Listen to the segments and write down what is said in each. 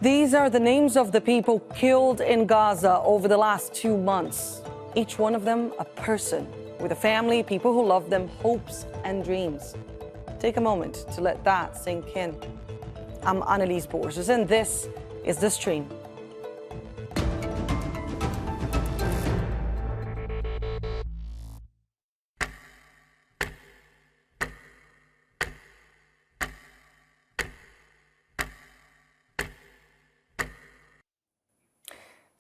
These are the names of the people killed in Gaza over the last 2 months. Each one of them a person with a family, people who love them, hopes and dreams. Take a moment to let that sink in. I'm Anelise Borges, and this is The Stream.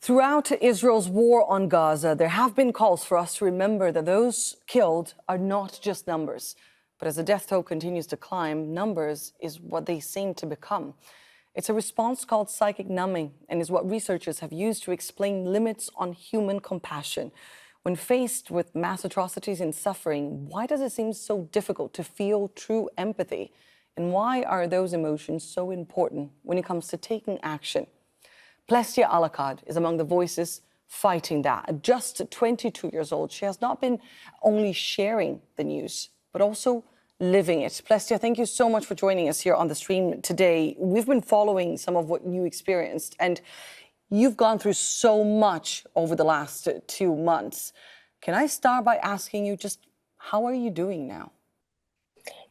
Throughout Israel's war on Gaza, there have been calls for us to remember that those killed are not just numbers. But as the death toll continues to climb, numbers is what they seem to become. It's a response called psychic numbing and is what researchers have used to explain limits on human compassion. When faced with mass atrocities and suffering, why does it seem so difficult to feel true empathy? And why are those emotions so important when it comes to taking action? Plestia Alaqad is among the voices fighting that. At just 22 years old, she has not been only sharing the news, but also living it. Plestia, thank you so much for joining us here on the stream today. We've been following some of what you experienced, and you've gone through so much over the last 2 months. Can I start by asking you just how are you doing now?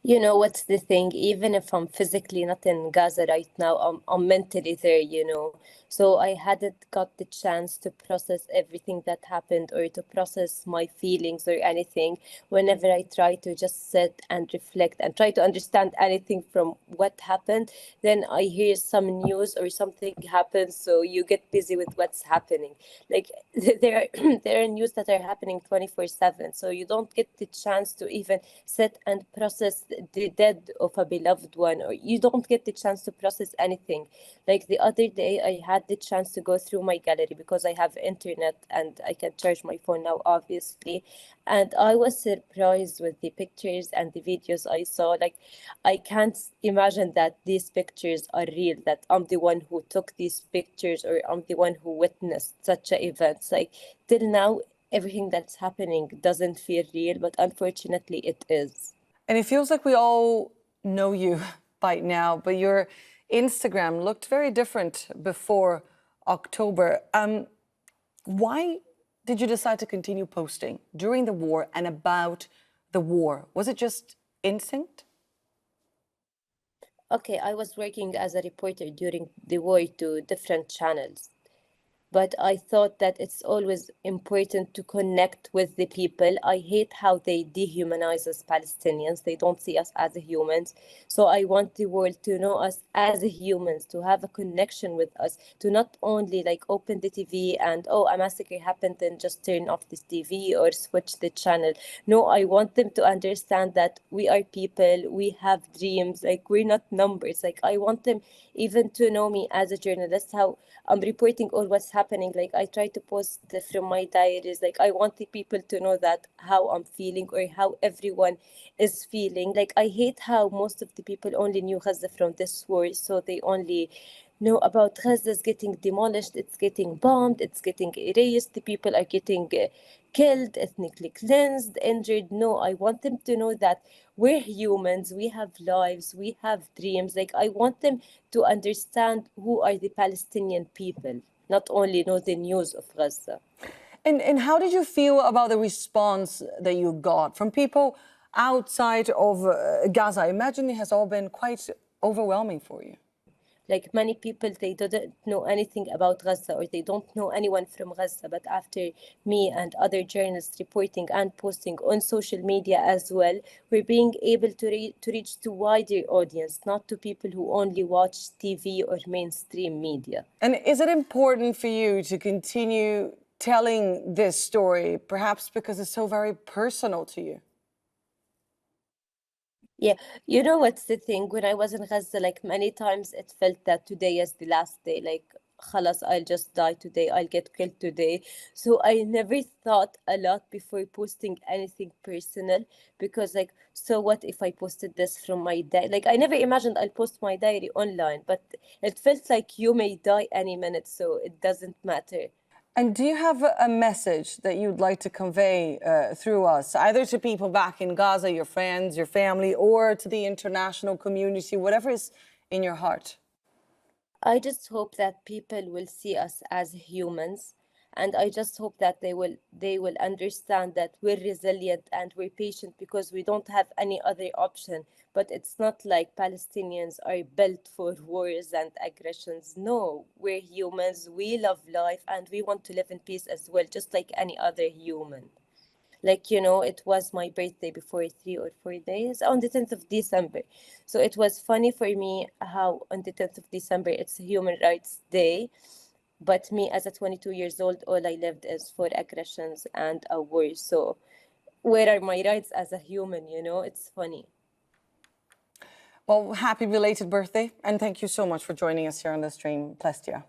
You know, what's the thing? Even if I'm physically not in Gaza right now, I'm mentally there, you know. So I hadn't got the chance to process everything that happened or to process my feelings or anything. Whenever I try to just sit and reflect and try to understand anything from what happened, then I hear some news or something happens. So you get busy with what's happening. Like there are news that are happening 24/7. So you don't get the chance to even sit and process the death of a beloved one, or you don't get the chance to process anything. Like the other day, I had the chance to go through my gallery because I have internet and I can charge my phone now, obviously. And I was surprised with the pictures and the videos I saw. Like, I can't imagine that these pictures are real, that I'm the one who took these pictures or I'm the one who witnessed such a event. Like, till now, everything that's happening doesn't feel real, but unfortunately it is. And it feels like we all know you by now, but your Instagram looked very different before October. Why did you decide to continue posting during the war and about the war? Was it just instinct? Okay, I was working as a reporter during the war to different channels. But I thought that it's always important to connect with the people. I hate how they dehumanize us Palestinians. They don't see us as humans. So I want the world to know us as humans, to have a connection with us, to not only like open the TV and, oh, a massacre happened and just turn off this TV or switch the channel. No, I want them to understand that we are people, we have dreams, like we're not numbers. Like I want them even to know me as a journalist, how I'm reporting all what's happening. Like I try to post from my diaries. Like I want the people to know that how I'm feeling or how everyone is feeling. Like I hate how most of the people only knew Gaza from this war, so they only know about Gaza's getting demolished, it's getting bombed, it's getting erased, the people are getting killed, ethnically cleansed, injured. No, I want them to know that we're humans, we have lives, we have dreams. Like I want them to understand who are the Palestinian people, not only know the news of Gaza. And how did you feel about the response that you got from people outside of Gaza? I imagine it has all been quite overwhelming for you. Like many people, they didn't know anything about Gaza or they don't know anyone from Gaza. But after me and other journalists reporting and posting on social media as well, we're being able to reach to wider audience, not to people who only watch TV or mainstream media. And is it important for you to continue telling this story, perhaps because it's so very personal to you? Yeah, you know what's the thing? When I was in Gaza, like many times it felt that today is the last day. Like, khalas, I'll just die today. I'll get killed today. So I never thought a lot before posting anything personal because, like, so what if I posted this from my diary? Like, I never imagined I'll post my diary online, but it felt like you may die any minute, so it doesn't matter. And do you have a message that you'd like to convey through us, either to people back in Gaza, your friends, your family, or to the international community, whatever is in your heart? I just hope that people will see us as humans, and I just hope that they will understand that we're resilient and we're patient because we don't have any other option. But it's not like Palestinians are built for wars and aggressions. No, we're humans, we love life, and we want to live in peace as well, just like any other human. Like, it was my birthday before 3 or 4 days on the 10th of December. So it was funny for me how on the 10th of December it's Human Rights Day. But me as a 22 years old, all I lived is for aggressions and a war. So where are my rights as a human? It's funny. Well, happy belated birthday, and thank you so much for joining us here on the stream, Plestia.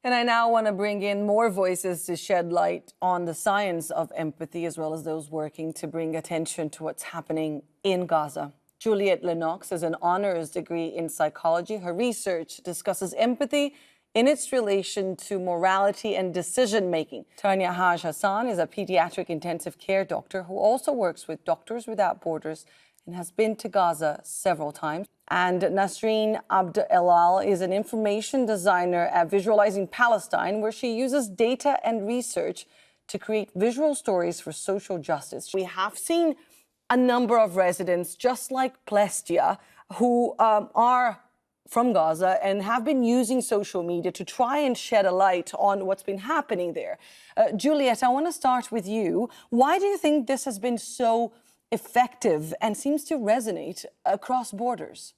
And I now want to bring in more voices to shed light on the science of empathy, as well as those working to bring attention to what's happening in Gaza. Juliette Lennox has an honors degree in psychology. Her research discusses empathy in its relation to morality and decision-making. Tanya Haj-Hassan is a pediatric intensive care doctor who also works with Doctors Without Borders and has been to Gaza several times. And Nasreen Abd Elal is an information designer at Visualizing Palestine, where she uses data and research to create visual stories for social justice. We have seen a number of residents, just like Plestia, who are from Gaza and have been using social media to try and shed a light on what's been happening there. Juliette, I want to start with you. Why do you think this has been so effective and seems to resonate across borders?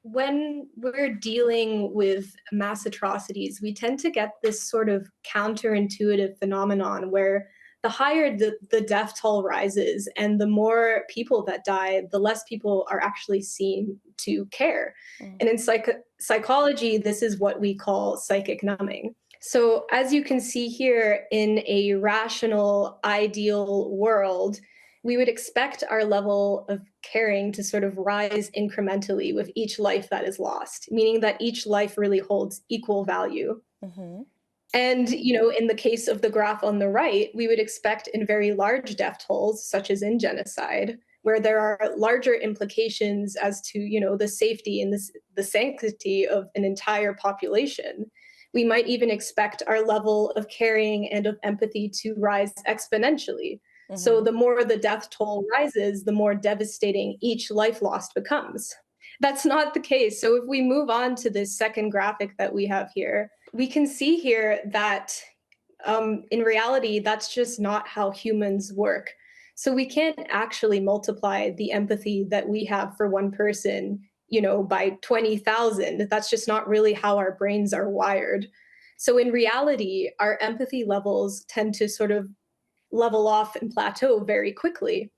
When we're dealing with mass atrocities, we tend to get this sort of counterintuitive phenomenon where the higher the death toll rises and the more people that die, the less people are actually seen to care. And in psychology, this is what we call psychic numbing. So as you can see here, in a rational, ideal world, we would expect our level of caring to sort of rise incrementally with each life that is lost, meaning that each life really holds equal value. And, in the case of the graph on the right, we would expect in very large death tolls, such as in genocide, where there are larger implications as to, the safety and the sanctity of an entire population. We might even expect our level of caring and of empathy to rise exponentially. So the more the death toll rises, the more devastating each life lost becomes. That's not the case. So if we move on to this second graphic that we have here, we can see here that in reality, that's just not how humans work. So we can't actually multiply the empathy that we have for one person, by 20,000. That's just not really how our brains are wired. So in reality, our empathy levels tend to sort of level off and plateau very quickly.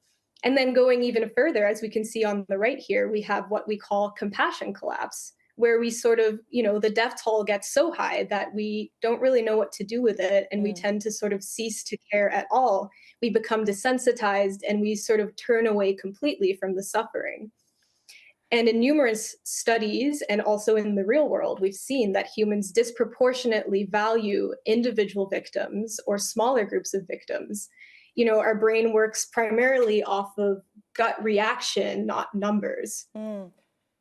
And then going even further, as we can see on the right here, we have what we call compassion collapse, where we sort of, the death toll gets so high that we don't really know what to do with it. And we tend to sort of cease to care at all. We become desensitized and we sort of turn away completely from the suffering. And in numerous studies and also in the real world, we've seen that humans disproportionately value individual victims or smaller groups of victims. Our brain works primarily off of gut reaction, not numbers.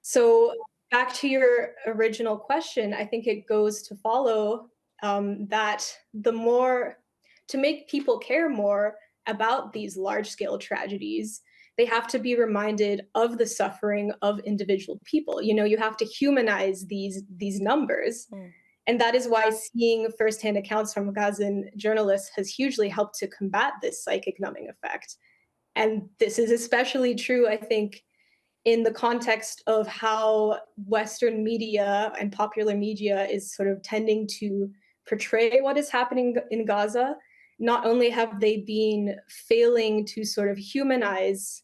So back to your original question, I think it goes to follow that to make people care more about these large-scale tragedies, they have to be reminded of the suffering of individual people. You have to humanize these numbers. And that is why seeing firsthand accounts from Gazan journalists has hugely helped to combat this psychic numbing effect. And this is especially true, I think, in the context of how Western media and popular media is sort of tending to portray what is happening in Gaza. Not only have they been failing to sort of humanize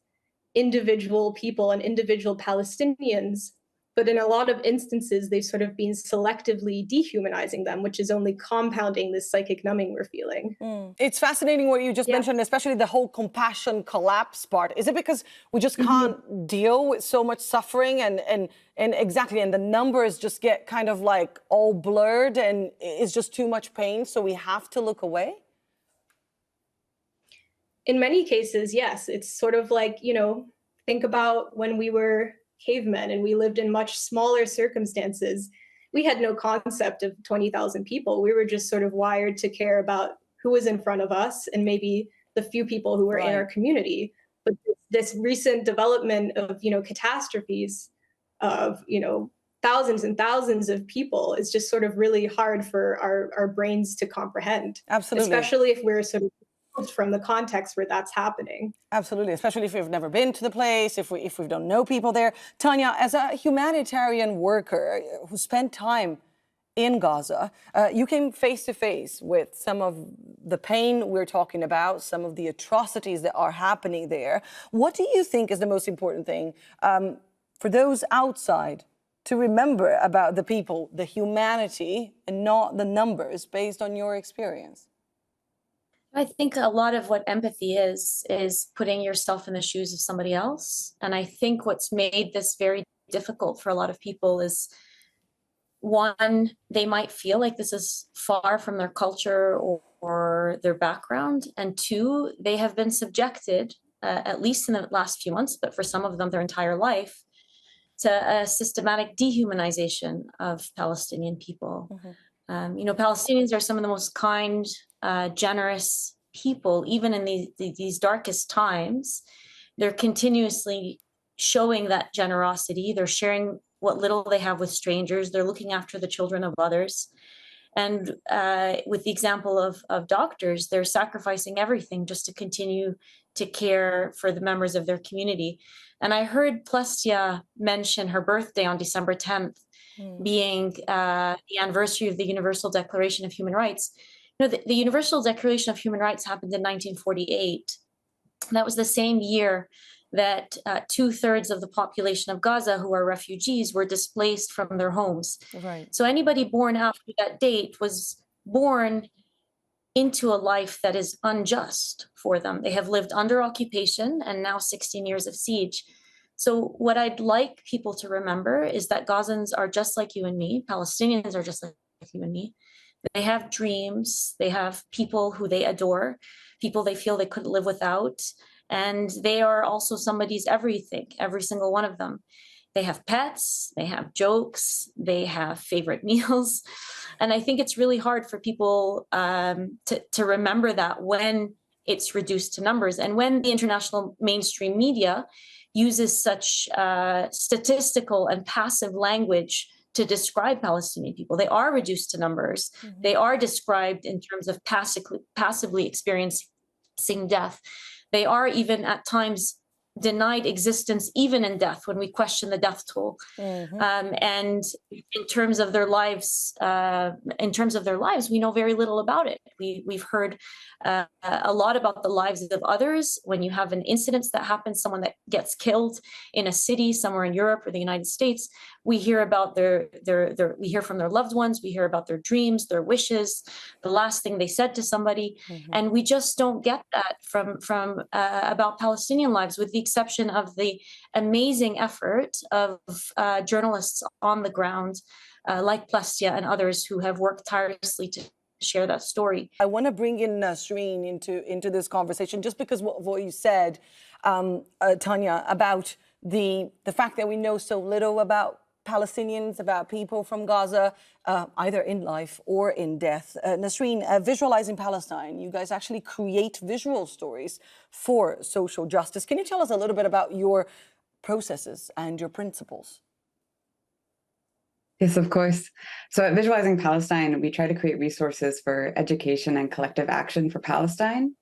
individual people and individual Palestinians, but in a lot of instances, they've sort of been selectively dehumanizing them, which is only compounding this psychic numbing we're feeling. It's fascinating what you just mentioned, especially the whole compassion collapse part. Is it because we just can't deal with so much suffering and exactly, and the numbers just get kind of like all blurred and it's just too much pain, so we have to look away? In many cases, yes. It's sort of like, think about when we were cavemen and we lived in much smaller circumstances. we had no concept of 20,000 people. We were just sort of wired to care about who was in front of us and maybe the few people who were in our community. But this recent development of, catastrophes of, thousands and thousands of people is just sort of really hard for our brains to comprehend. Absolutely. Especially if we're sort of from the context where that's happening. Absolutely, especially if we've never been to the place, if we don't know people there. Tanya, as a humanitarian worker who spent time in Gaza, you came face to face with some of the pain we're talking about, some of the atrocities that are happening there. What do you think is the most important thing for those outside to remember about the people, the humanity, and not the numbers, based on your experience? I think a lot of what empathy is putting yourself in the shoes of somebody else. And I think what's made this very difficult for a lot of people is, one, they might feel like this is far from their culture or their background. And two, they have been subjected, at least in the last few months, but for some of them their entire life, to a systematic dehumanization of Palestinian people. Mm-hmm. Palestinians are some of the most kind, generous people, even in these darkest times. They're continuously showing that generosity. They're sharing what little they have with strangers. They're looking after the children of others. And with the example of doctors, they're sacrificing everything just to continue to care for the members of their community. And I heard Plestia mention her birthday on December 10th, being the anniversary of the Universal Declaration of Human Rights. The Universal Declaration of Human Rights happened in 1948. That was the same year that 2/3 of the population of Gaza, who are refugees, were displaced from their homes. Right. So anybody born after that date was born into a life that is unjust for them. They have lived under occupation and now 16 years of siege. So what I'd like people to remember is that Gazans are just like you and me. Palestinians are just like you and me. They have dreams. They have people who they adore, people they feel they couldn't live without. And they are also somebody's everything, every single one of them. They have pets, they have jokes, they have favorite meals. And I think it's really hard for people to remember that when it's reduced to numbers. And when the international mainstream media uses such statistical and passive language to describe Palestinian people, they are reduced to numbers. Mm-hmm. They are described in terms of passively experiencing death. They are even at times denied existence, even in death, when we question the death toll. Mm-hmm. And in terms of their lives, we know very little about it. We've heard a lot about the lives of others. When you have an incident that happens, someone that gets killed in a city somewhere in Europe or the United States, we hear about we hear from their loved ones, we hear about their dreams, their wishes, the last thing they said to somebody. Mm-hmm. And we just don't get that from about Palestinian lives, with the exception of the amazing effort of journalists on the ground, like Plestia and others who have worked tirelessly to share that story. I want to bring in Nasreen into this conversation, just because what you said, Tanya, about the fact that we know so little about Palestinians, about people from Gaza, either in life or in death. Nasreen, Visualizing Palestine, you guys actually create visual stories for social justice. Can you tell us a little bit about your processes and your principles? Yes, of course. So at Visualizing Palestine, we try to create resources for education and collective action for Palestine.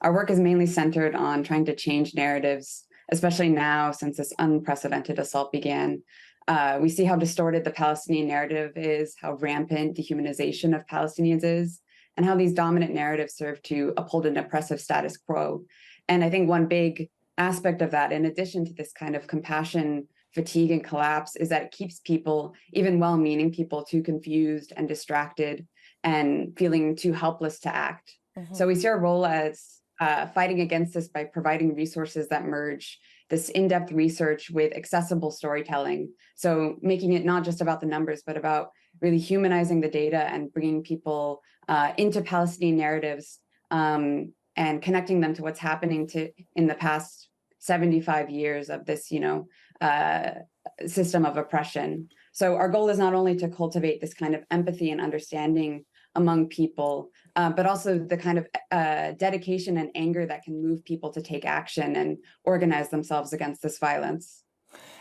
Our work is mainly centered on trying to change narratives, especially now since this unprecedented assault began. We see how distorted the Palestinian narrative is, how rampant dehumanization of Palestinians is, and how these dominant narratives serve to uphold an oppressive status quo. And I think one big aspect of that, in addition to this kind of compassion, fatigue, and collapse, is that it keeps people, even well-meaning people, too confused and distracted and feeling too helpless to act. Mm-hmm. So we see our role as fighting against this by providing resources that merge this in-depth research with accessible storytelling. So making it not just about the numbers, but about really humanizing the data and bringing people into Palestinian narratives and connecting them to what's happening in the past 75 years of this, system of oppression. So our goal is not only to cultivate this kind of empathy and understanding among people, but also the kind of dedication and anger that can move people to take action and organize themselves against this violence.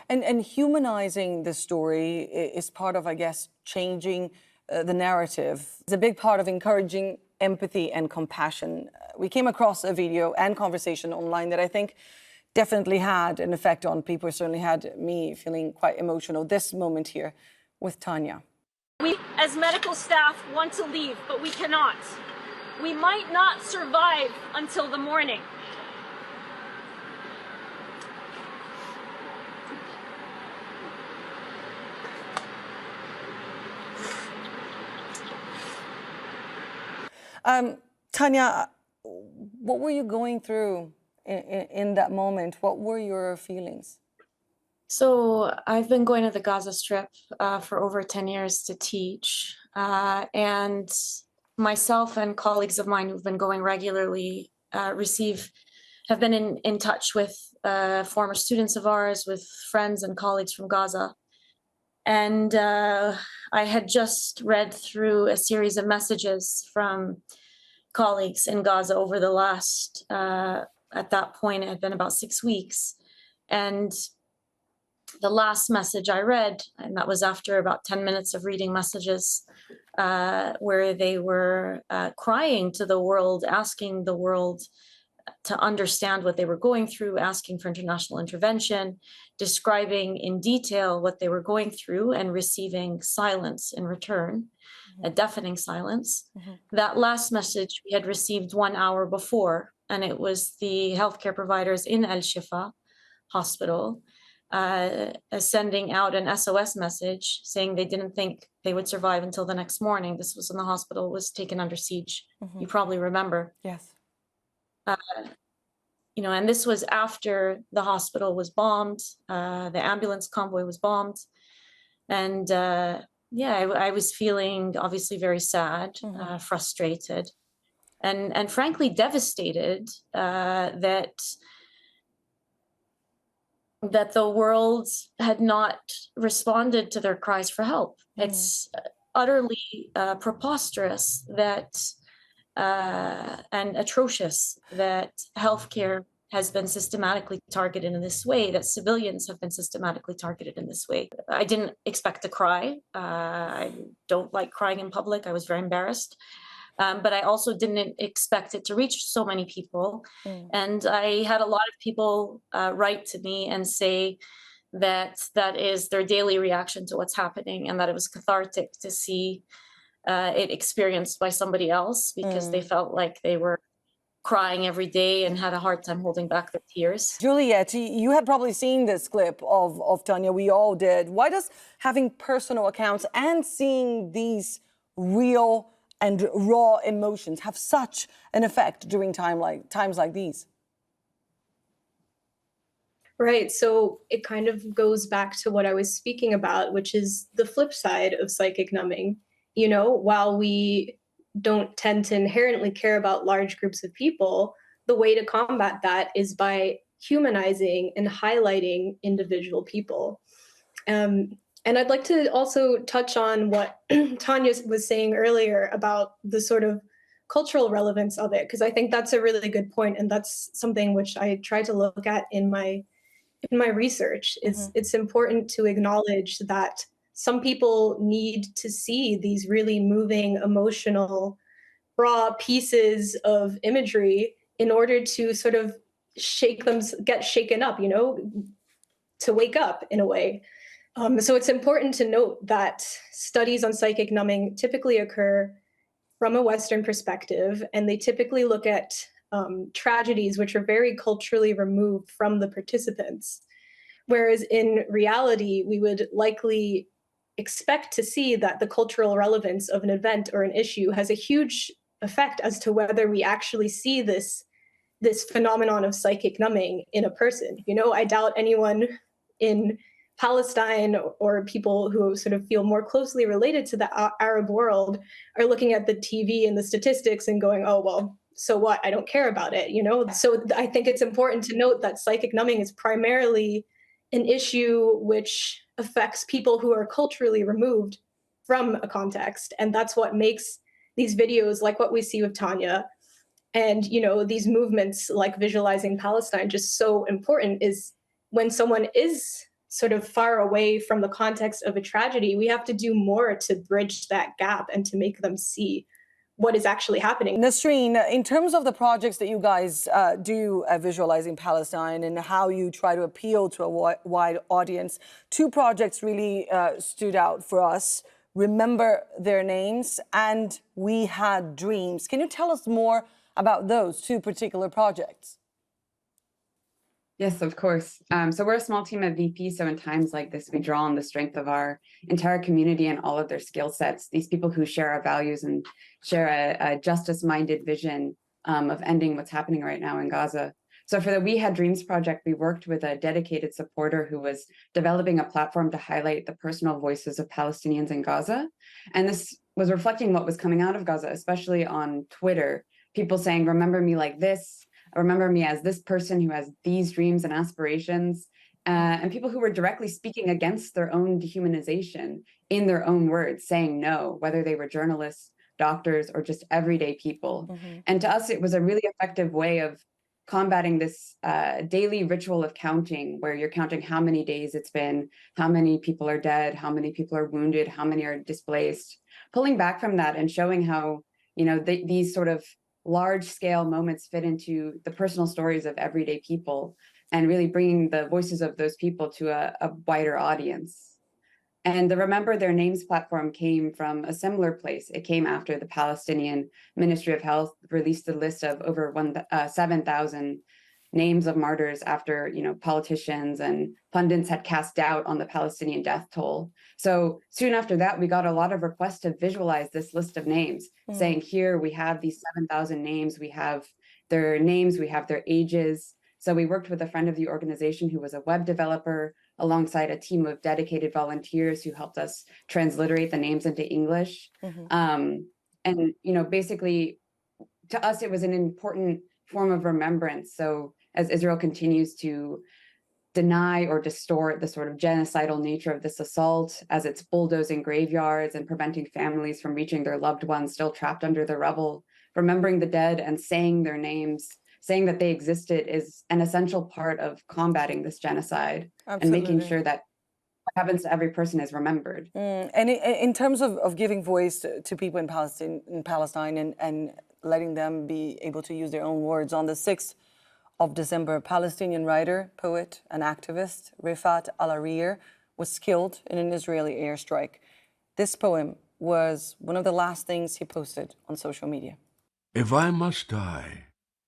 And humanizing the story is part of, I guess, changing the narrative. It's a big part of encouraging empathy and compassion. We came across a video and conversation online that I think definitely had an effect on people. It certainly had me feeling quite emotional. This moment here with Tanya. We, as medical staff, want to leave, but we cannot. We might not survive until the morning. Tanya, what were you going through in that moment? What were your feelings? So I've been going to the Gaza Strip for over 10 years to teach. And myself and colleagues of mine who've been going regularly have been in touch with former students of ours, with friends and colleagues from Gaza. And I had just read through a series of messages from colleagues in Gaza over the last, at that point, it had been about 6 weeks. And the last message I read, and that was after about 10 minutes of reading messages, where they were crying to the world, asking the world to understand what they were going through, asking for international intervention, describing in detail what they were going through and receiving silence in return, a deafening silence. That last message we had received 1 hour before, and it was the healthcare providers in Al-Shifa hospital sending out an SOS message saying they didn't think they would survive until the next morning. This was when the hospital was taken under siege. You probably remember. Yes. And this was after the hospital was bombed, the ambulance convoy was bombed. And I was feeling obviously very sad, frustrated, and frankly devastated that the world had not responded to their cries for help. It's utterly preposterous that and atrocious that healthcare has been systematically targeted in this way, that civilians have been systematically targeted in this way. I didn't expect to cry. I don't like crying in public. I was very embarrassed. But I also didn't expect it to reach so many people. And I had a lot of people write to me and say that is their daily reaction to what's happening, and that it was cathartic to see it experienced by somebody else, because they felt like they were crying every day and had a hard time holding back their tears. Juliette, you had probably seen this clip of Tanya. We all did. Why does having personal accounts and seeing these real and raw emotions have such an effect during times like these? Right. So it kind of goes back to what I was speaking about, which is the flip side of psychic numbing. While we don't tend to inherently care about large groups of people, the way to combat that is by humanizing and highlighting individual people. And I'd like to also touch on what Tanya was saying earlier about the sort of cultural relevance of it, because I think that's a really good point, and that's something which I try to look at in my research. It's important to acknowledge that some people need to see these really moving, emotional, raw pieces of imagery in order to sort of get shaken up, to wake up in a way. So it's important to note that studies on psychic numbing typically occur from a Western perspective, and they typically look at tragedies which are very culturally removed from the participants. Whereas in reality, we would likely expect to see that the cultural relevance of an event or an issue has a huge effect as to whether we actually see this phenomenon of psychic numbing in a person. I doubt anyone in Palestine or people who sort of feel more closely related to the Arab world are looking at the TV and the statistics and going, oh, well, so what? I don't care about it, So I think it's important to note that psychic numbing is primarily an issue which affects people who are culturally removed from a context. And that's what makes these videos like what we see with Tanya and, you know, these movements like Visualizing Palestine just so important, is when someone is sort of far away from the context of a tragedy, we have to do more to bridge that gap and to make them see what is actually happening. Nasreen, in terms of the projects that you guys do at Visualizing Palestine and how you try to appeal to a wide audience, two projects really stood out for us: Remember Their Names and We Had Dreams. Can you tell us more about those two particular projects? Yes, of course. So we're a small team of VP. So in times like this, we draw on the strength of our entire community and all of their skill sets. These people who share our values and share a justice-minded vision of ending what's happening right now in Gaza. So for the We Had Dreams project, we worked with a dedicated supporter who was developing a platform to highlight the personal voices of Palestinians in Gaza. And this was reflecting what was coming out of Gaza, especially on Twitter. People saying, remember me like this. Remember me as this person who has these dreams and aspirations, and people who were directly speaking against their own dehumanization in their own words, saying no, whether they were journalists, doctors, or just everyday people. And to us, it was a really effective way of combating this daily ritual of counting, where you're counting how many days it's been, how many people are dead, how many people are wounded, how many are displaced, pulling back from that and showing how, you know, these sort of large-scale moments fit into the personal stories of everyday people and really bringing the voices of those people to a wider audience. And the Remember Their Names platform came from a similar place. It came after the Palestinian Ministry of Health released a list of over 7,000 names of martyrs after, you know, politicians and pundits had cast doubt on the Palestinian death toll. So soon after that, we got a lot of requests to visualize this list of names, saying, here we have these 7,000 names, we have their names, we have their ages. So we worked with a friend of the organization who was a web developer, alongside a team of dedicated volunteers who helped us transliterate the names into English. And, you know, basically, to us, it was an important form of remembrance. So as Israel continues to deny or distort the sort of genocidal nature of this assault, as it's bulldozing graveyards and preventing families from reaching their loved ones still trapped under the rubble, remembering the dead and saying their names, saying that they existed, is an essential part of combating this genocide. Absolutely. And making sure that what happens to every person is remembered. And in terms of giving voice to people in Palestine and letting them be able to use their own words, on the 6th of December, Palestinian writer, poet, and activist Rifat Al-Arir was killed in an Israeli airstrike. This poem was one of the last things he posted on social media. If I must die,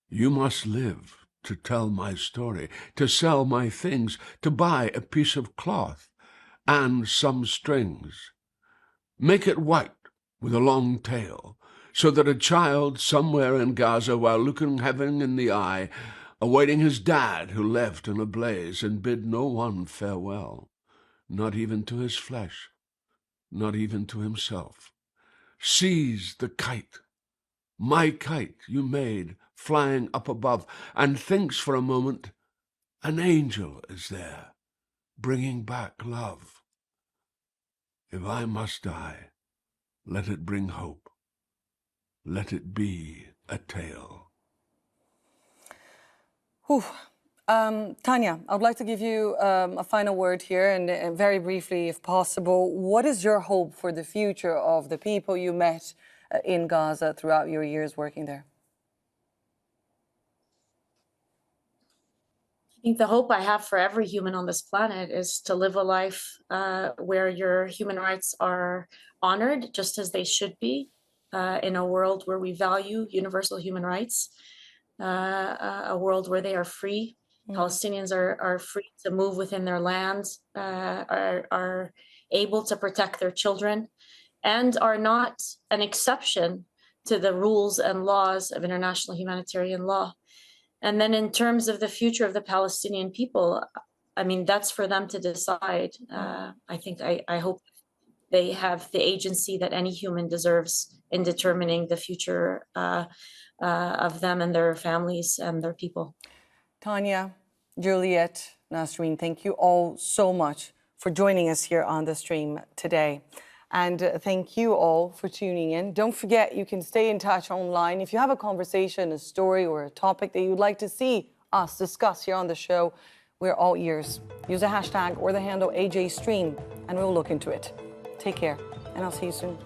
you must live to tell my story, to sell my things, to buy a piece of cloth and some strings. Make it white with a long tail, so that a child somewhere in Gaza, while looking heaven in the eye, awaiting his dad who left in a blaze and bid no one farewell, not even to his flesh, not even to himself, sees the kite, my kite you made, flying up above, and thinks for a moment an angel is there, bringing back love. If I must die, let it bring hope. Let it be a tale. Tanya, I would like to give you a final word here, and very briefly, if possible, what is your hope for the future of the people you met in Gaza throughout your years working there? I think the hope I have for every human on this planet is to live a life where your human rights are honored just as they should be, in a world where we value universal human rights, a world where they are free. Palestinians are free to move within their lands, are able to protect their children, and are not an exception to the rules and laws of international humanitarian law. And then in terms of the future of the Palestinian people, I mean, that's for them to decide. I hope they have the agency that any human deserves in determining the future of them and their families and their people. Tanya, Juliette, Nasreen, thank you all so much for joining us here on the stream today. And thank you all for tuning in. Don't forget, you can stay in touch online. If you have a conversation, a story, or a topic that you'd like to see us discuss here on the show, we're all ears. Use a hashtag or the handle AJStream, and we'll look into it. Take care, and I'll see you soon.